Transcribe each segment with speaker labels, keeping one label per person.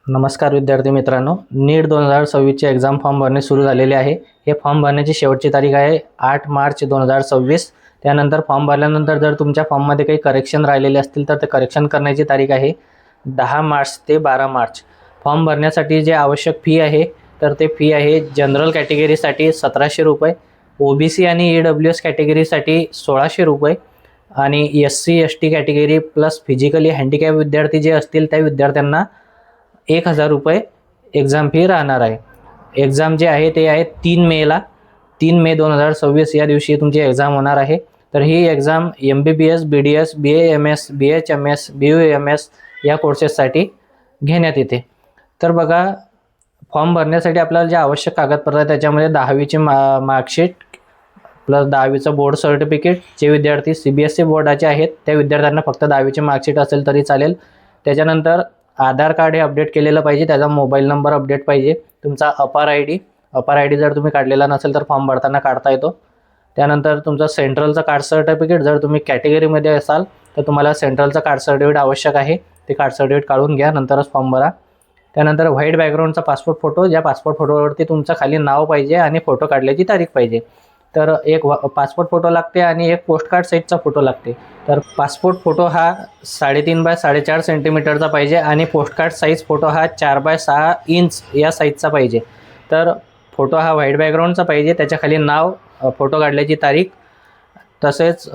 Speaker 1: नमस्कार विद्यार्थी मित्रांनो, नीट 2026चे एक्झाम फॉर्म भरणे सुरू झालेले आहे। हे फॉर्म भरण्याची शेवटची तारीख आहे 8 मार्च 2026। त्यानंतर फॉर्म भरल्यानंतर जर तुमच्या फॉर्ममध्ये काही करेक्शन राहिलेले असतील तर ते करेक्शन करण्याची तारीख आहे 10 मार्च ते 12 मार्च। फॉर्म भरण्यासाठी जे आवश्यक फी आहे तर ते फी आहे जनरल कॅटेगरीसाठी 1700 रुपये, ओबीसी आणि ईडब्ल्यूएस कॅटेगरीसाठी 1600 रुपये आणि SC ST category plus physically handicap विद्यार्थी जे असतील त्या विद्यार्थ्यांना 1000 रुपये एक्झाम फी राहणार आहे। एक्झाम जे आहे ते आहे 3 मेला, 3 मे 2026 या दिवशी तुमची एक्झाम होणार आहे। तर ही exam MBBS, BDS, BAMS, BHMS, BUMS या कोर्सेससाठी घेण्यात येते। तर बघा, फॉर्म भरण्यासाठी आपल्याला जे आवश्यक कागदपत्र आहे त्याच्यामध्ये 10वीची मार्कशीट प्लस 10वीचं बोर्ड सर्टिफिकेट। जे विद्यार्थी CBSE बोर्डाचे आहेत त्या विद्यार्थ्यांना फक्त 10वीची मार्कशीट असेल तरी चालेल। त्याच्यानंतर आधार कार्ड हे अपडेट केलेलं पाहिजे, त्याचा मोबाईल नंबर अपडेट पाहिजे, तुमचा अपार आय डी जर तुम्ही काढलेला नसेल तर फॉर्म भरताना काढता येतो। त्यानंतर तुमचं सेंट्रलचं कार्ड सर्टिफिकेट, जर तुम्ही कॅटेगरीमध्ये असाल तर तुम्हाला सेंट्रलचं कार्ड सर्टिफिकेट आवश्यक आहे, ते कार्ड सर्टिफिकेट काढून घ्या, नंतरच फॉर्म भरा। त्यानंतर व्हाईट बॅकग्राऊंडचा पासपोर्ट फोटो, ज्या पासपोर्ट फोटोवरती तुमचं खाली नाव पाहिजे आणि फोटो काढल्याची तारीख पाहिजे। तर एक पासपोर्ट फोटो लागते आणि एक पोस्टकार्ड साईजचा फोटो लागते। तर पासपोर्ट फोटो हा 3.5 बाय 4.5 सेंटीमीटरचा पाहिजे आणि पोस्टकार्ड साईज फोटो हा 4 बाय 6 इंच या साईजचा पाहिजे। तर फोटो हा व्हाईट बॅकग्राऊंडचा पाहिजे, त्याच्या खाली नाव, फोटो काढल्याची तारीख, तसेच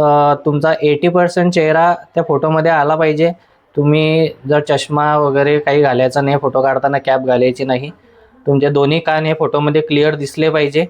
Speaker 1: तुमचा 80% चेहरा त्या फोटोमध्ये आला पाहिजे। तुम्ही जर चष्मा वगैरे काही घालायचा नाही, फोटो काढताना कॅप घालायची नाही, तुमचे दोन्ही कान हे फोटोमध्ये क्लिअर दिसले पाहिजे।